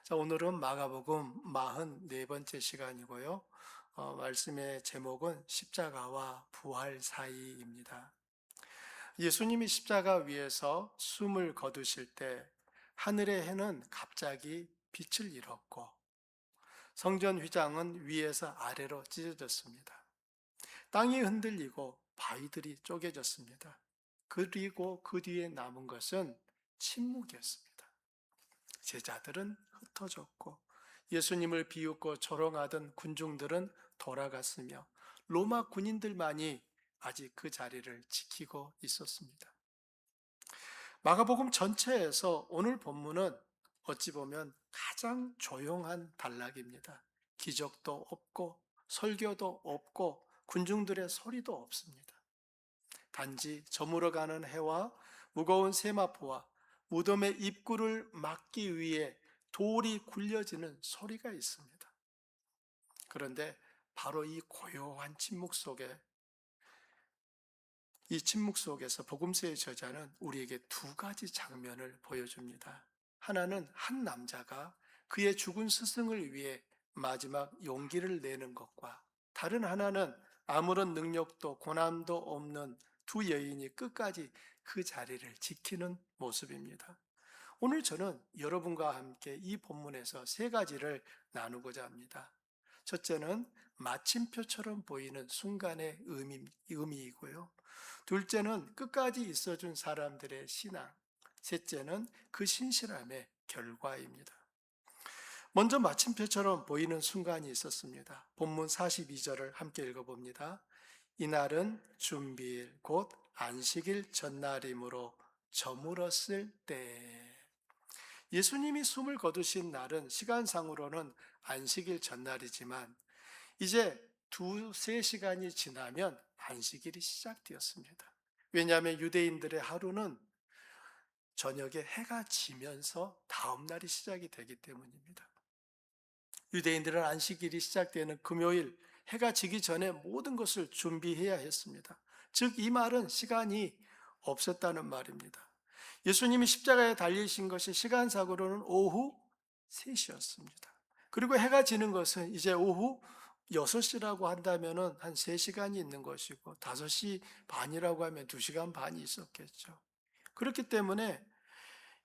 자, 오늘은 마가복음 44번째 시간이고요. 말씀의 제목은 십자가와 부활 사이입니다. 예수님이 십자가 위에서 숨을 거두실 때 하늘의 해는 갑자기 빛을 잃었고 성전 휘장은 위에서 아래로 찢어졌습니다. 땅이 흔들리고 바위들이 쪼개졌습니다. 그리고 그 뒤에 남은 것은 침묵이었습니다. 제자들은 흩어졌고 예수님을 비웃고 조롱하던 군중들은 돌아갔으며 로마 군인들만이 아직 그 자리를 지키고 있었습니다. 마가복음 전체에서 오늘 본문은 어찌 보면 가장 조용한 단락입니다. 기적도 없고 설교도 없고 군중들의 소리도 없습니다. 단지 저물어가는 해와 무거운 세마포와 무덤의 입구를 막기 위해 돌이 굴려지는 소리가 있습니다. 그런데 바로 이 침묵 속에서 복음서의 저자는 우리에게 두 가지 장면을 보여줍니다. 하나는 한 남자가 그의 죽은 스승을 위해 마지막 용기를 내는 것과 다른 하나는 아무런 능력도 고난도 없는 두 여인이 끝까지 그 자리를 지키는 모습입니다. 오늘 저는 여러분과 함께 이 본문에서 세 가지를 나누고자 합니다. 첫째는 마침표처럼 보이는 순간의 의미이고요. 둘째는 끝까지 있어준 사람들의 신앙. 셋째는 그 신실함의 결과입니다. 먼저 마침표처럼 보이는 순간이 있었습니다. 본문 42절을 함께 읽어봅니다. 이날은 준비일 곧 안식일 전날이므로 저물었을 때. 예수님이 숨을 거두신 날은 시간상으로는 안식일 전날이지만 이제 두세 시간이 지나면 안식일이 시작되었습니다. 왜냐하면 유대인들의 하루는 저녁에 해가 지면서 다음 날이 시작이 되기 때문입니다. 유대인들은 안식일이 시작되는 금요일 해가 지기 전에 모든 것을 준비해야 했습니다. 즉, 이 말은 시간이 없었다는 말입니다. 예수님이 십자가에 달리신 것이 시간상으로는 오후 3시였습니다. 그리고 해가 지는 것은 이제 오후 6시라고 한다면 한 3시간이 있는 것이고 5시 반이라고 하면 2시간 반이 있었겠죠. 그렇기 때문에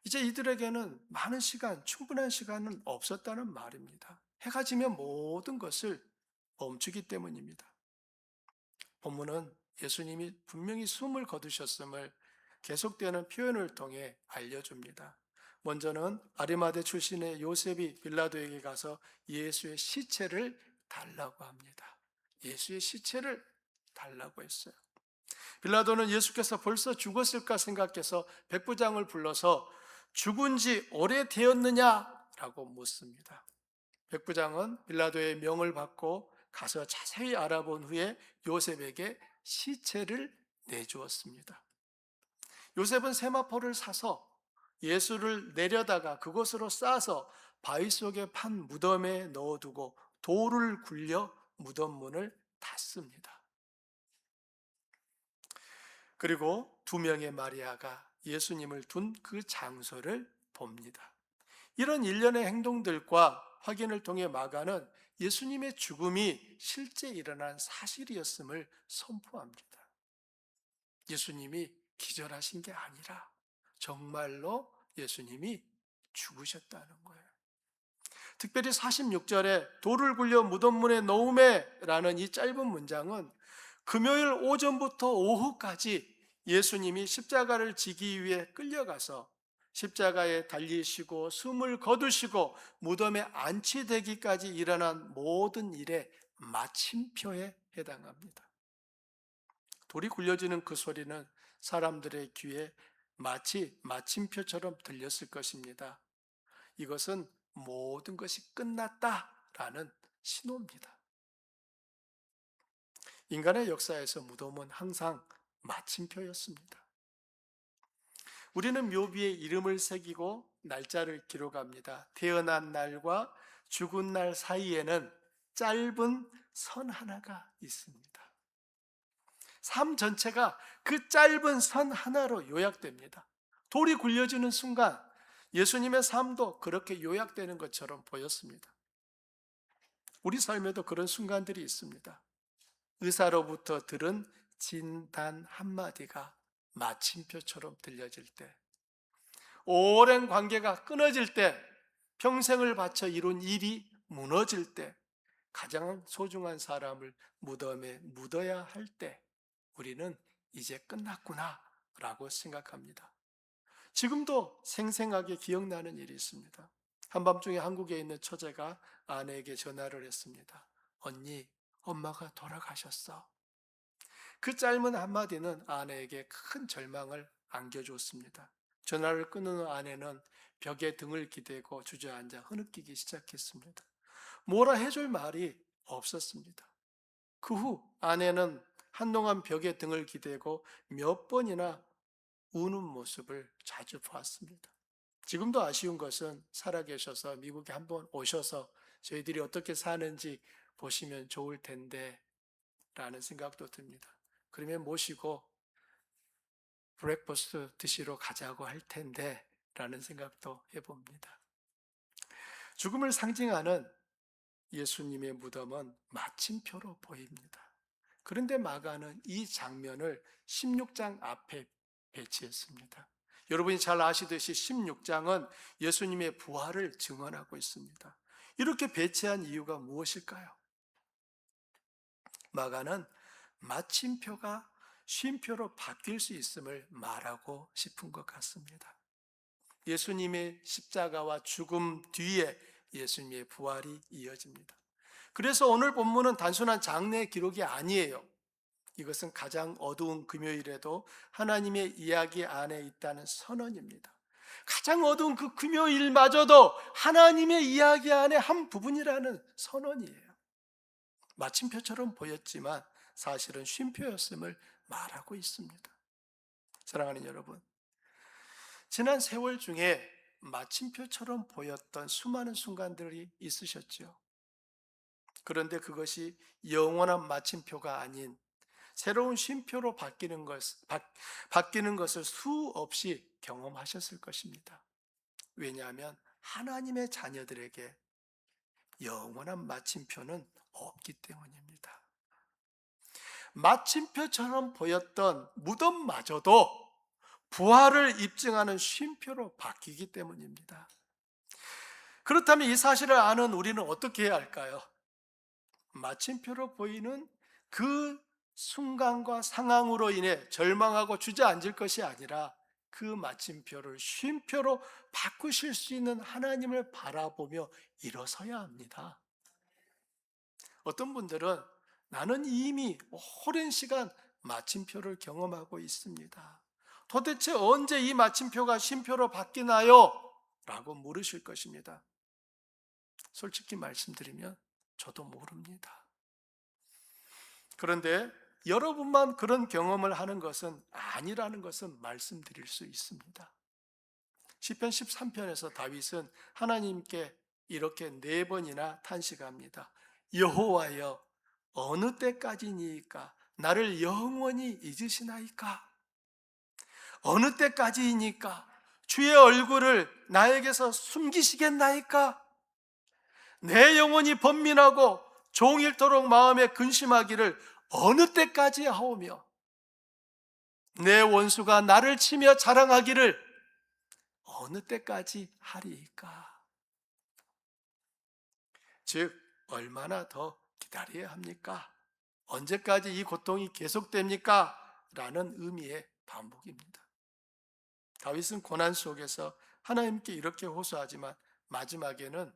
이제 이들에게는 많은 시간, 충분한 시간은 없었다는 말입니다. 해가 지면 모든 것을 멈추기 때문입니다. 본문은 예수님이 분명히 숨을 거두셨음을 계속되는 표현을 통해 알려줍니다. 먼저는 아리마대 출신의 요셉이 빌라도에게 가서 예수의 시체를 달라고 합니다. 예수의 시체를 달라고 했어요. 빌라도는 예수께서 벌써 죽었을까 생각해서 백부장을 불러서 죽은 지 오래되었느냐라고 묻습니다. 백부장은 빌라도의 명을 받고 가서 자세히 알아본 후에 요셉에게 시체를 내주었습니다. 요셉은 세마포를 사서 예수를 내려다가 그곳으로 싸서 바위 속에 판 무덤에 넣어두고 돌을 굴려 무덤 문을 닫습니다. 그리고 두 명의 마리아가 예수님을 둔 그 장소를 봅니다. 이런 일련의 행동들과 확인을 통해 마가는 예수님의 죽음이 실제 일어난 사실이었음을 선포합니다. 예수님이 기절하신 게 아니라 정말로 예수님이 죽으셨다는 거예요. 특별히 46절에 돌을 굴려 무덤문에 넣음에라는 이 짧은 문장은 금요일 오전부터 오후까지 예수님이 십자가를 지기 위해 끌려가서 십자가에 달리시고 숨을 거두시고 무덤에 안치되기까지 일어난 모든 일의 마침표에 해당합니다. 돌이 굴려지는 그 소리는 사람들의 귀에 마치 마침표처럼 들렸을 것입니다. 이것은 모든 것이 끝났다라는 신호입니다. 인간의 역사에서 무덤은 항상 마침표였습니다. 우리는 묘비에 이름을 새기고 날짜를 기록합니다. 태어난 날과 죽은 날 사이에는 짧은 선 하나가 있습니다. 삶 전체가 그 짧은 선 하나로 요약됩니다. 돌이 굴려지는 순간 예수님의 삶도 그렇게 요약되는 것처럼 보였습니다. 우리 삶에도 그런 순간들이 있습니다. 의사로부터 들은 진단 한마디가 마침표처럼 들려질 때, 오랜 관계가 끊어질 때, 평생을 바쳐 이룬 일이 무너질 때, 가장 소중한 사람을 무덤에 묻어야 할 때, 우리는 이제 끝났구나 라고 생각합니다. 지금도 생생하게 기억나는 일이 있습니다. 한밤중에 한국에 있는 처제가 아내에게 전화를 했습니다. 언니, 엄마가 돌아가셨어. 그 짧은 한마디는 아내에게 큰 절망을 안겨주었습니다. 전화를 끊은 아내는 벽에 등을 기대고 주저앉아 흐느끼기 시작했습니다. 뭐라 해줄 말이 없었습니다. 그 후 아내는 한동안 벽에 등을 기대고 몇 번이나 우는 모습을 자주 보았습니다. 지금도 아쉬운 것은 살아계셔서 미국에 한번 오셔서 저희들이 어떻게 사는지 보시면 좋을 텐데 라는 생각도 듭니다. 그러면 모시고 브렉퍼스트 드시러 가자고 할 텐데 라는 생각도 해봅니다. 죽음을 상징하는 예수님의 무덤은 마침표로 보입니다. 그런데 마가는 이 장면을 16장 앞에 배치했습니다. 여러분이 잘 아시듯이 16장은 예수님의 부활을 증언하고 있습니다. 이렇게 배치한 이유가 무엇일까요? 마가는 마침표가 쉼표로 바뀔 수 있음을 말하고 싶은 것 같습니다. 예수님의 십자가와 죽음 뒤에 예수님의 부활이 이어집니다. 그래서 오늘 본문은 단순한 장례 기록이 아니에요. 이것은 가장 어두운 금요일에도 하나님의 이야기 안에 있다는 선언입니다. 가장 어두운 그 금요일마저도 하나님의 이야기 안에 한 부분이라는 선언이에요. 마침표처럼 보였지만 사실은 쉼표였음을 말하고 있습니다. 사랑하는 여러분, 지난 세월 중에 마침표처럼 보였던 수많은 순간들이 있으셨죠. 그런데 그것이 영원한 마침표가 아닌 새로운 쉼표로 바뀌는 것을 수없이 경험하셨을 것입니다. 왜냐하면 하나님의 자녀들에게 영원한 마침표는 없기 때문입니다. 마침표처럼 보였던 무덤마저도 부활을 입증하는 쉼표로 바뀌기 때문입니다. 그렇다면 이 사실을 아는 우리는 어떻게 해야 할까요? 마침표로 보이는 그 순간과 상황으로 인해 절망하고 주저앉을 것이 아니라 그 마침표를 쉼표로 바꾸실 수 있는 하나님을 바라보며 일어서야 합니다. 어떤 분들은 나는 이미 오랜 시간 마침표를 경험하고 있습니다. 도대체 언제 이 마침표가 쉼표로 바뀌나요? 라고 물으실 것입니다. 솔직히 말씀드리면 저도 모릅니다. 그런데 여러분만 그런 경험을 하는 것은 아니라는 것은 말씀드릴 수 있습니다. 시편 13편에서 다윗은 하나님께 이렇게 4번이나 탄식합니다. 여호와여, 어느 때까지니까 나를 영원히 잊으시나이까? 어느 때까지이니까 주의 얼굴을 나에게서 숨기시겠나이까? 내 영혼이 번민하고 종일토록 마음에 근심하기를 어느 때까지 하오며 내 원수가 나를 치며 자랑하기를 어느 때까지 하리이까? 즉 얼마나 더 기다려야 합니까? 언제까지 이 고통이 계속됩니까? 라는 의미의 반복입니다. 다윗은 고난 속에서 하나님께 이렇게 호소하지만 마지막에는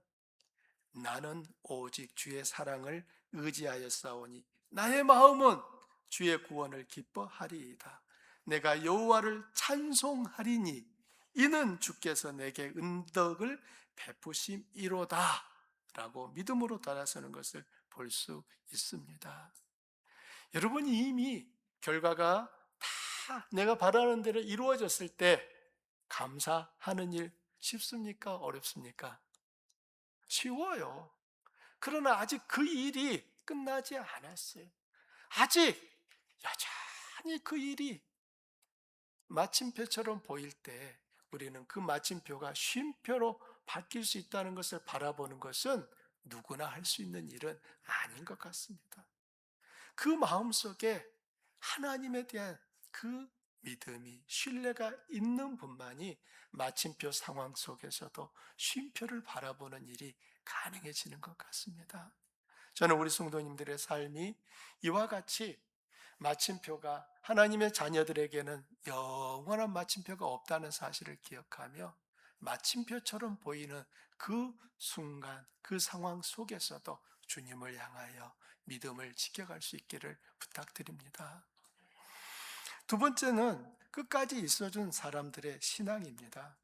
나는 오직 주의 사랑을 의지하였사오니 나의 마음은 주의 구원을 기뻐하리이다. 내가 여호와를 찬송하리니 이는 주께서 내게 은덕을 베푸심이로다 라고 믿음으로 돌아서는 것을 볼 수 있습니다. 여러분이 이미 결과가 다 내가 바라는 대로 이루어졌을 때 감사하는 일 쉽습니까? 어렵습니까? 쉬워요. 그러나 아직 그 일이 끝나지 않았어요. 아직 여전히 그 일이 마침표처럼 보일 때 우리는 그 마침표가 쉼표로 바뀔 수 있다는 것을 바라보는 것은 누구나 할 수 있는 일은 아닌 것 같습니다. 그 마음속에 하나님에 대한 그 믿음이, 신뢰가 있는 분만이 마침표 상황 속에서도 쉼표를 바라보는 일이 가능해지는 것 같습니다. 저는 우리 성도님들의 삶이 이와 같이 마침표가 하나님의 자녀들에게는 영원한 마침표가 없다는 사실을 기억하며 마침표처럼 보이는 그 순간, 그 상황 속에서도 주님을 향하여 믿음을 지켜갈 수 있기를 부탁드립니다. 두 번째는 끝까지 있어준 사람들의 신앙입니다.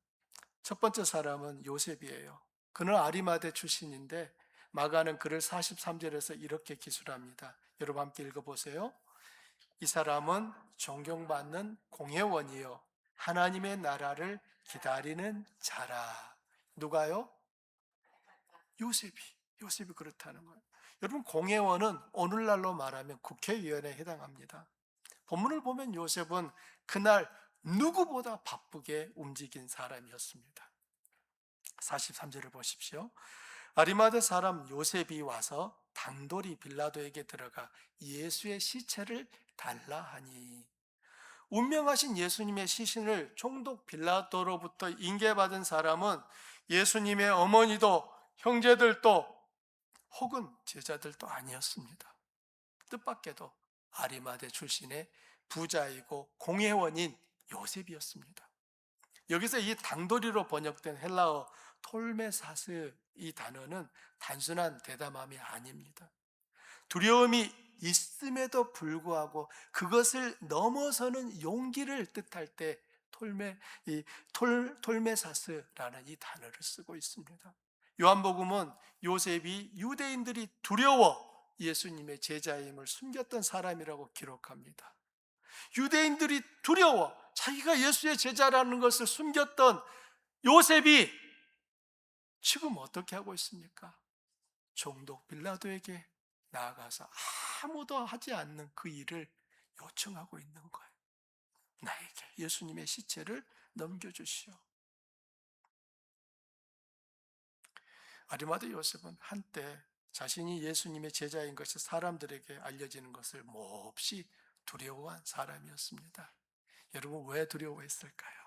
첫 번째 사람은 요셉이에요. 그는 아리마대 출신인데 마가는 그를 43절에서 이렇게 기술합니다. 여러분 함께 읽어보세요. 이 사람은 존경받는 공회원이요 하나님의 나라를 기다리는 자라. 누가요? 요셉이. 요셉이 그렇다는 거예요. 여러분, 공회원은 오늘날로 말하면 국회의원에 해당합니다. 본문을 보면 요셉은 그날 누구보다 바쁘게 움직인 사람이었습니다. 43절을 보십시오. 아리마대 사람 요셉이 와서 단돌이 빌라도에게 들어가 예수의 시체를 달라 하니, 운명하신 예수님의 시신을 총독 빌라도로부터 인계받은 사람은 예수님의 어머니도 형제들도 혹은 제자들도 아니었습니다. 뜻밖에도 아리마대 출신의 부자이고 공회원인 요셉이었습니다. 여기서 이 당돌이로 번역된 헬라어 톨메사스, 이 단어는 단순한 대담함이 아닙니다. 두려움이 있음에도 불구하고 그것을 넘어서는 용기를 뜻할 때 톨메사스라는 이 단어를 쓰고 있습니다. 요한복음은 요셉이 유대인들이 두려워 예수님의 제자임을 숨겼던 사람이라고 기록합니다. 유대인들이 두려워 자기가 예수의 제자라는 것을 숨겼던 요셉이 지금 어떻게 하고 있습니까? 총독 빌라도에게 나아가서 아무도 하지 않는 그 일을 요청하고 있는 거예요. 나에게 예수님의 시체를 넘겨주시오. 아리마대 요셉은 한때 자신이 예수님의 제자인 것이 사람들에게 알려지는 것을 몹시 두려워한 사람이었습니다. 여러분, 왜 두려워했을까요?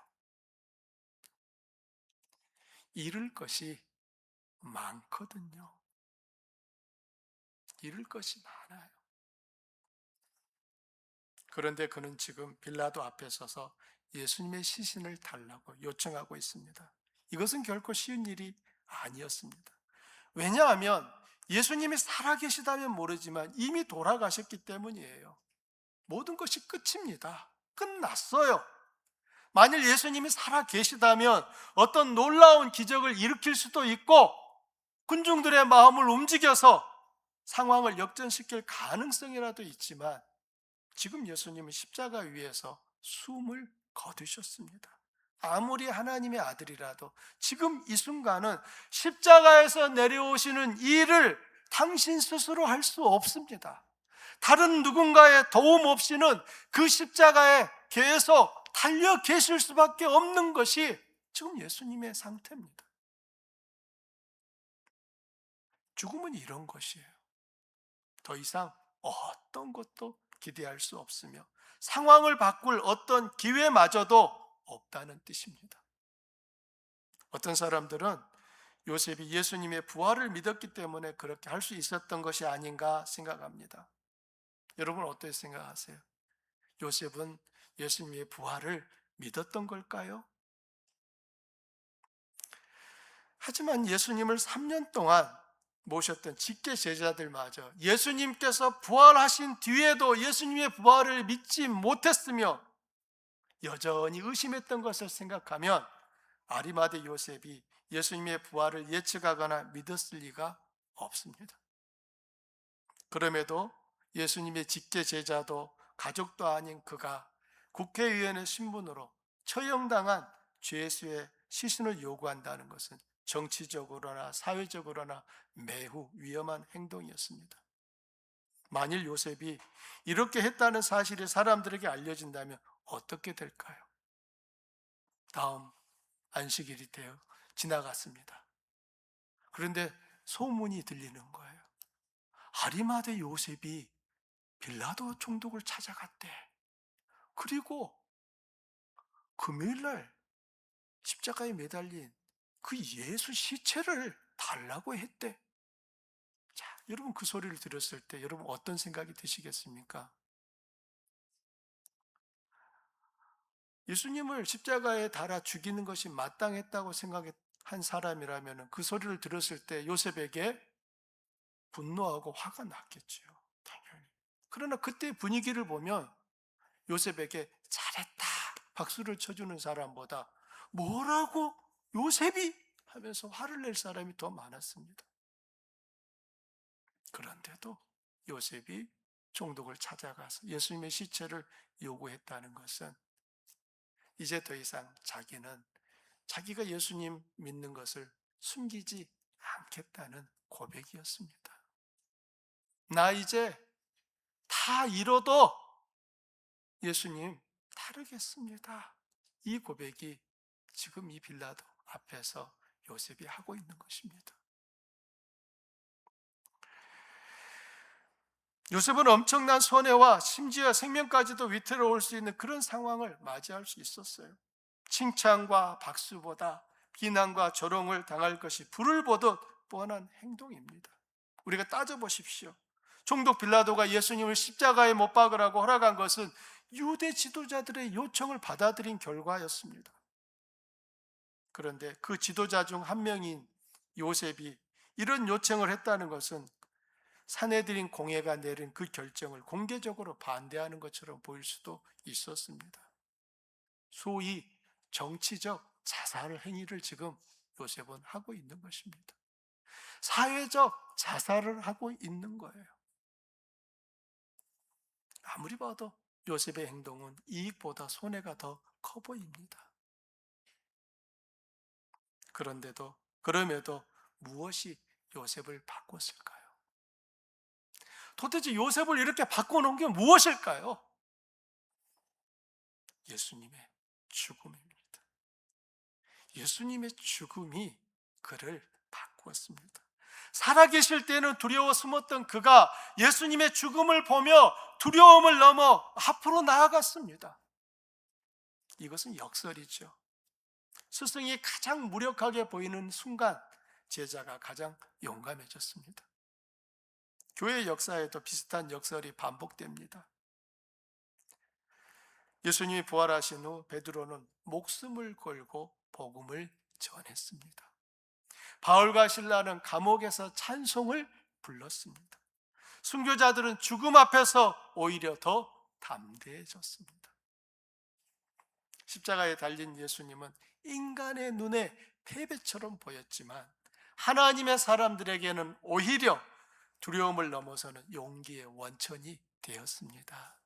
잃을 것이 많거든요. 잃을 것이 많아요. 그런데 그는 지금 빌라도 앞에 서서 예수님의 시신을 달라고 요청하고 있습니다. 이것은 결코 쉬운 일이 아니었습니다. 왜냐하면 예수님이 살아계시다면 모르지만 이미 돌아가셨기 때문이에요. 모든 것이 끝입니다. 끝났어요. 만일 예수님이 살아계시다면 어떤 놀라운 기적을 일으킬 수도 있고 군중들의 마음을 움직여서 상황을 역전시킬 가능성이라도 있지만 지금 예수님은 십자가 위에서 숨을 거두셨습니다. 아무리 하나님의 아들이라도 지금 이 순간은 십자가에서 내려오시는 일을 당신 스스로 할 수 없습니다. 다른 누군가의 도움 없이는 그 십자가에 계속 달려 계실 수밖에 없는 것이 지금 예수님의 상태입니다. 죽음은 이런 것이에요. 더 이상 어떤 것도 기대할 수 없으며 상황을 바꿀 어떤 기회마저도 없다는 뜻입니다. 어떤 사람들은 요셉이 예수님의 부활을 믿었기 때문에 그렇게 할 수 있었던 것이 아닌가 생각합니다. 여러분 어떻게 생각하세요? 요셉은 예수님의 부활을 믿었던 걸까요? 하지만 예수님을 3년 동안 모셨던 직계 제자들마저 예수님께서 부활하신 뒤에도 예수님의 부활을 믿지 못했으며 여전히 의심했던 것을 생각하면 아리마대 요셉이 예수님의 부활을 예측하거나 믿었을 리가 없습니다. 그럼에도 예수님의 직계 제자도 가족도 아닌 그가 국회의원의 신분으로 처형당한 죄수의 시신을 요구한다는 것은 정치적으로나 사회적으로나 매우 위험한 행동이었습니다. 만일 요셉이 이렇게 했다는 사실이 사람들에게 알려진다면 어떻게 될까요? 다음 안식일이 되어 지나갔습니다. 그런데 소문이 들리는 거예요. 아리마대 요셉이 빌라도 총독을 찾아갔대. 그리고 금요일날 십자가에 매달린 그 예수 시체를 달라고 했대. 자, 여러분 그 소리를 들었을 때 여러분 어떤 생각이 드시겠습니까? 예수님을 십자가에 달아 죽이는 것이 마땅했다고 생각한 사람이라면 그 소리를 들었을 때 요셉에게 분노하고 화가 났겠지요. 당연히. 그러나 그때 분위기를 보면 요셉에게 잘했다 박수를 쳐주는 사람보다 뭐라고 요셉이 하면서 화를 낼 사람이 더 많았습니다. 그런데도 요셉이 총독을 찾아가서 예수님의 시체를 요구했다는 것은 이제 더 이상 자기가 예수님 믿는 것을 숨기지 않겠다는 고백이었습니다. 나 이제 다 잃어도 예수님 따르겠습니다. 이 고백이 지금 이 빌라도 앞에서 요셉이 하고 있는 것입니다. 요셉은 엄청난 손해와 심지어 생명까지도 위태로울 수 있는 그런 상황을 맞이할 수 있었어요. 칭찬과 박수보다 비난과 조롱을 당할 것이 불을 보듯 뻔한 행동입니다. 우리가 따져보십시오. 총독 빌라도가 예수님을 십자가에 못 박으라고 허락한 것은 유대 지도자들의 요청을 받아들인 결과였습니다. 그런데 그 지도자 중 한 명인 요셉이 이런 요청을 했다는 것은 산헤드린 공회가 내린 그 결정을 공개적으로 반대하는 것처럼 보일 수도 있었습니다. 소위 정치적 자살 행위를 지금 요셉은 하고 있는 것입니다. 사회적 자살을 하고 있는 거예요. 아무리 봐도 요셉의 행동은 이익보다 손해가 더 커 보입니다. 그럼에도 무엇이 요셉을 바꿨을까요? 도대체 요셉을 이렇게 바꿔놓은 게 무엇일까요? 예수님의 죽음입니다. 예수님의 죽음이 그를 바꾸었습니다. 살아계실 때는 두려워 숨었던 그가 예수님의 죽음을 보며 두려움을 넘어 앞으로 나아갔습니다. 이것은 역설이죠. 스승이 가장 무력하게 보이는 순간 제자가 가장 용감해졌습니다. 교회 역사에도 비슷한 역설이 반복됩니다. 예수님이 부활하신 후 베드로는 목숨을 걸고 복음을 전했습니다. 바울과 실라는 감옥에서 찬송을 불렀습니다. 순교자들은 죽음 앞에서 오히려 더 담대해졌습니다. 십자가에 달린 예수님은 인간의 눈에 패배처럼 보였지만 하나님의 사람들에게는 오히려 두려움을 넘어서는 용기의 원천이 되었습니다.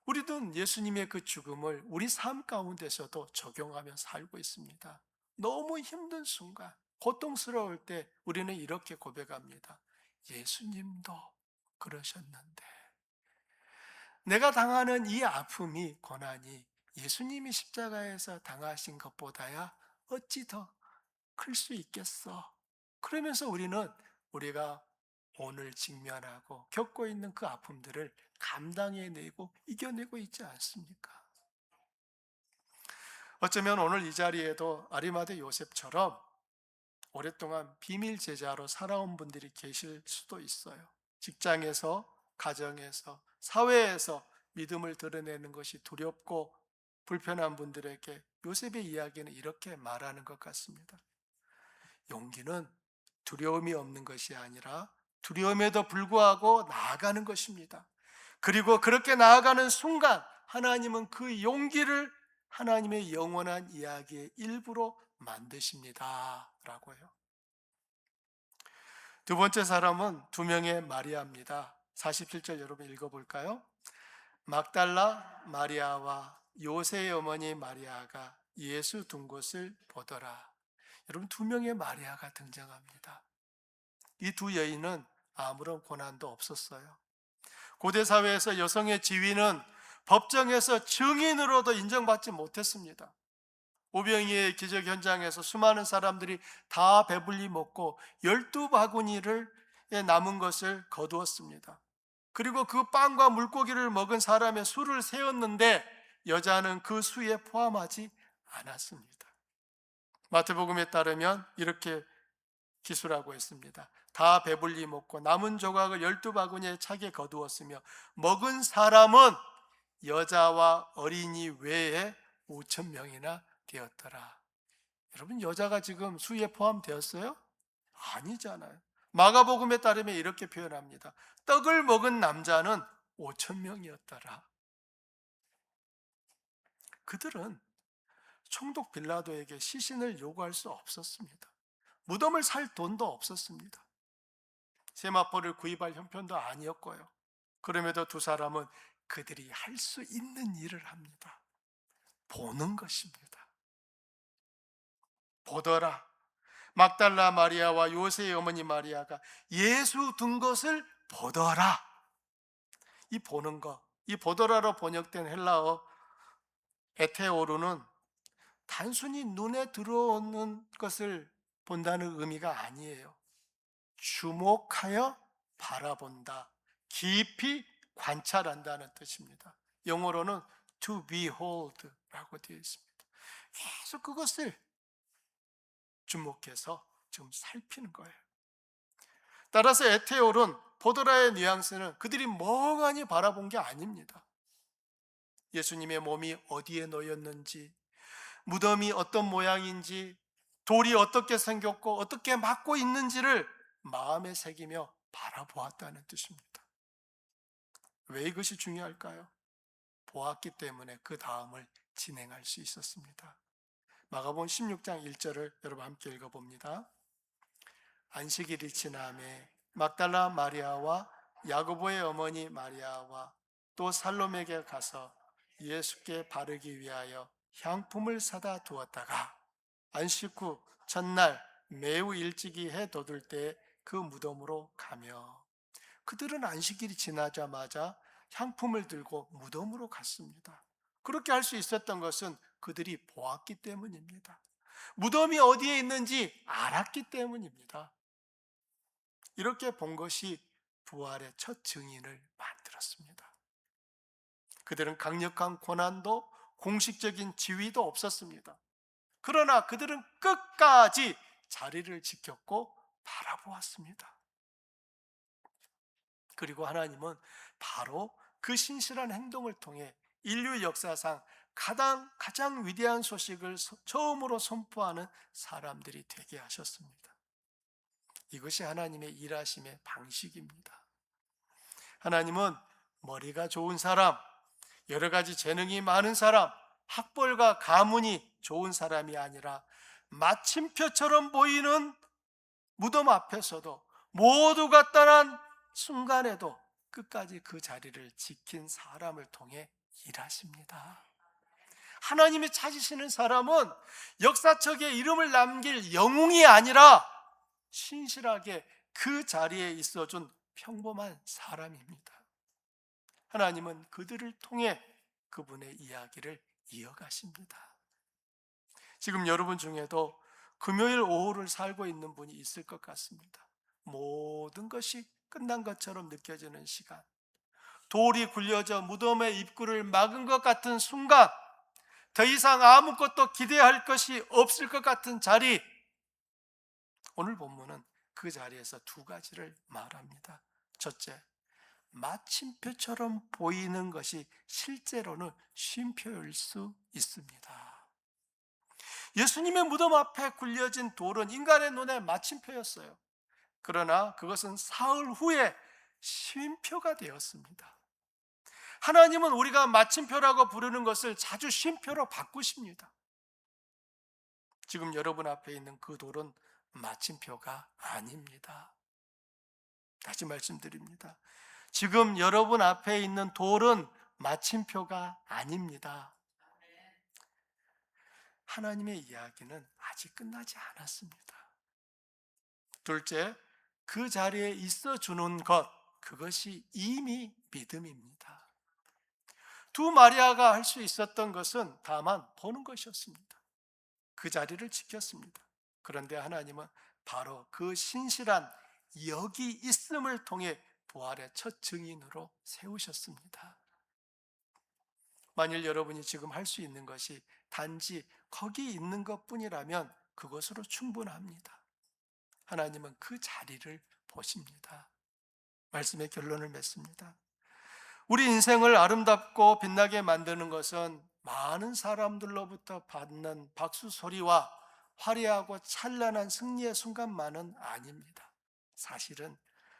우리도 예수님의 그 죽음을 우리 삶 가운데서도 적용하며 살고 있습니다. 너무 힘든 순간, 고통스러울 때 우리는 이렇게 고백합니다. 예수님도 그러셨는데 내가 당하는 이 아픔이 고난이 예수님이 십자가에서 당하신 것보다야 어찌 더 클 수 있겠어. 그러면서 우리가 오늘 직면하고 겪고 있는 그 아픔들을 감당해내고 이겨내고 있지 않습니까? 어쩌면 오늘 이 자리에도 아리마대 요셉처럼 오랫동안 비밀 제자로 살아온 분들이 계실 수도 있어요. 직장에서, 가정에서, 사회에서 믿음을 드러내는 것이 두렵고 불편한 분들에게 요셉의 이야기는 이렇게 말하는 것 같습니다. 용기는 두려움이 없는 것이 아니라 두려움에도 불구하고 나아가는 것입니다. 그리고 그렇게 나아가는 순간 하나님은 그 용기를 하나님의 영원한 이야기의 일부로 만드십니다. 라고요. 두 번째 사람은 두 명의 마리아입니다. 47절 여러분 읽어볼까요? 막달라 마리아와 요새의 어머니 마리아가 예수 둔 곳을 보더라. 여러분 두 명의 마리아가 등장합니다. 이 두 여인은 아무런 고난도 없었어요. 고대 사회에서 여성의 지위는 법정에서 증인으로도 인정받지 못했습니다. 오병이의 기적 현장에서 수많은 사람들이 다 배불리 먹고 12바구니를 남은 것을 거두었습니다. 그리고 그 빵과 물고기를 먹은 사람의 수를 세었는데 여자는 그 수에 포함하지 않았습니다. 마태복음에 따르면 이렇게 기술하고 있습니다. 다 배불리 먹고 남은 조각을 12바구니에 차게 거두었으며 먹은 사람은 여자와 어린이 외에 5천 명이나 되었더라. 여러분, 여자가 지금 수에 포함되었어요? 아니잖아요. 마가복음에 따르면 이렇게 표현합니다. 떡을 먹은 남자는 5천 명이었더라. 그들은 총독 빌라도에게 시신을 요구할 수 없었습니다. 무덤을 살 돈도 없었습니다. 세마포를 구입할 형편도 아니었고요. 그럼에도 두 사람은 그들이 할 수 있는 일을 합니다. 보는 것입니다. 보더라. 막달라 마리아와 요새의 어머니 마리아가 예수 둔 것을 보더라. 이 보는 것, 이 보더라로 번역된 헬라어 에테오르는 단순히 눈에 들어오는 것을 본다는 의미가 아니에요. 주목하여 바라본다, 깊이 관찰한다는 뜻입니다. 영어로는 to behold라고 되어 있습니다. 계속 그것을 주목해서 지금 살피는 거예요. 따라서 에테올은 보드라의 뉘앙스는 그들이 멍하니 바라본 게 아닙니다. 예수님의 몸이 어디에 놓였는지, 무덤이 어떤 모양인지, 돌이 어떻게 생겼고 어떻게 막고 있는지를 마음에 새기며 바라보았다는 뜻입니다. 왜 이것이 중요할까요? 보았기 때문에 그 다음을 진행할 수 있었습니다. 마가복음 16장 1절을 여러분 함께 읽어봅니다. 안식일이 지남에 막달라 마리아와 야고보의 어머니 마리아와 또 살로메에게 가서 예수께 바르기 위하여 향품을 사다 두었다가 안식 후 첫날 매우 일찍이 해 돋을 때 그 무덤으로 가며, 그들은 안식일이 지나자마자 향품을 들고 무덤으로 갔습니다. 그렇게 할 수 있었던 것은 그들이 보았기 때문입니다. 무덤이 어디에 있는지 알았기 때문입니다. 이렇게 본 것이 부활의 첫 증인을 만들었습니다. 그들은 강력한 고난도 공식적인 지위도 없었습니다. 그러나 그들은 끝까지 자리를 지켰고 바라보았습니다. 그리고 하나님은 바로 그 신실한 행동을 통해 인류 역사상 가장 위대한 소식을 처음으로 선포하는 사람들이 되게 하셨습니다. 이것이 하나님의 일하심의 방식입니다. 하나님은 머리가 좋은 사람, 여러 가지 재능이 많은 사람, 학벌과 가문이 좋은 사람이 아니라 마침표처럼 보이는 무덤 앞에서도 모두가 떠난 순간에도 끝까지 그 자리를 지킨 사람을 통해 일하십니다. 하나님이 찾으시는 사람은 역사책에 이름을 남길 영웅이 아니라 신실하게 그 자리에 있어준 평범한 사람입니다. 하나님은 그들을 통해 그분의 이야기를 이어가십니다. 지금 여러분 중에도 금요일 오후를 살고 있는 분이 있을 것 같습니다. 모든 것이 끝난 것처럼 느껴지는 시간, 돌이 굴려져 무덤의 입구를 막은 것 같은 순간, 더 이상 아무것도 기대할 것이 없을 것 같은 자리. 오늘 본문은 그 자리에서 두 가지를 말합니다. 첫째, 마침표처럼 보이는 것이 실제로는 쉼표일 수 있습니다. 예수님의 무덤 앞에 굴려진 돌은 인간의 눈에 마침표였어요. 그러나 그것은 사흘 후에 쉼표가 되었습니다. 하나님은 우리가 마침표라고 부르는 것을 자주 쉼표로 바꾸십니다. 지금 여러분 앞에 있는 그 돌은 마침표가 아닙니다. 다시 말씀드립니다. 지금 여러분 앞에 있는 돌은 마침표가 아닙니다. 하나님의 이야기는 아직 끝나지 않았습니다. 둘째, 그 자리에 있어 주는 것, 그것이 이미 믿음입니다. 두 마리아가 할 수 있었던 것은 다만 보는 것이었습니다. 그 자리를 지켰습니다. 그런데 하나님은 바로 그 신실한 여기 있음을 통해 부활의 첫 증인으로 세우셨습니다. 만일 여러분이 지금 할 수 있는 것이 단지 거기 있는 것뿐이라면 그것으로 충분합니다. 하나님은 그 자리를 보십니다. 말씀의 결론을 맺습니다. 우리 인생을 아름답고 빛나게 만드는 것은 많은 사람들로부터 받는 박수 소리와 화려하고 찬란한 승리의 순간만은 아닙니다. 사실은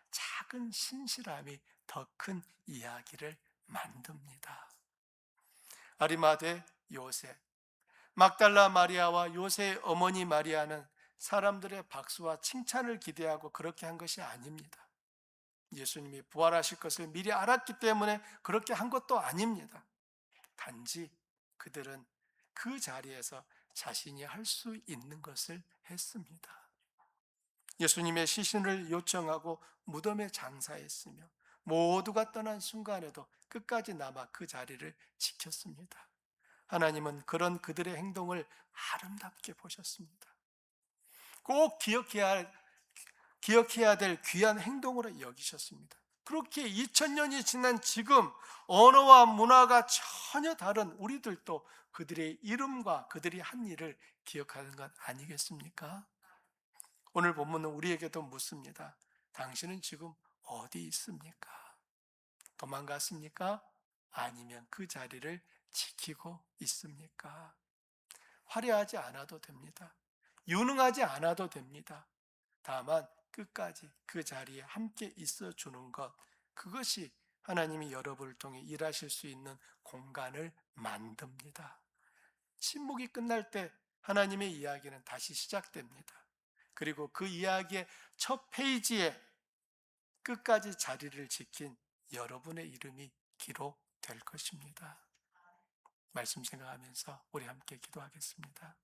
작은 신실함이 더 큰 이야기를 만듭니다. 아리마대 요셉, 막달라 마리아와 요셉의 어머니 마리아는 사람들의 박수와 칭찬을 기대하고 그렇게 한 것이 아닙니다. 예수님이 부활하실 것을 미리 알았기 때문에 그렇게 한 것도 아닙니다. 단지 그들은 그 자리에서 자신이 할 수 있는 것을 했습니다. 예수님의 시신을 요청하고 무덤에 장사했으며 모두가 떠난 순간에도 끝까지 남아 그 자리를 지켰습니다. 하나님은 그런 그들의 행동을 아름답게 보셨습니다. 꼭 기억해야 될 귀한 행동으로 여기셨습니다. 그렇게 2000년이 지난 지금 언어와 문화가 전혀 다른 우리들도 그들의 이름과 그들이 한 일을 기억하는 것 아니겠습니까? 오늘 본문은 우리에게도 묻습니다. 당신은 지금 어디 있습니까? 도망갔습니까? 아니면 그 자리를 지키고 있습니까? 화려하지 않아도 됩니다. 유능하지 않아도 됩니다. 다만 끝까지 그 자리에 함께 있어 주는 것, 그것이 하나님이 여러분을 통해 일하실 수 있는 공간을 만듭니다. 침묵이 끝날 때 하나님의 이야기는 다시 시작됩니다. 그리고 그 이야기의 첫 페이지에 끝까지 자리를 지킨 여러분의 이름이 기록될 것입니다. 말씀 생각하면서 우리 함께 기도하겠습니다.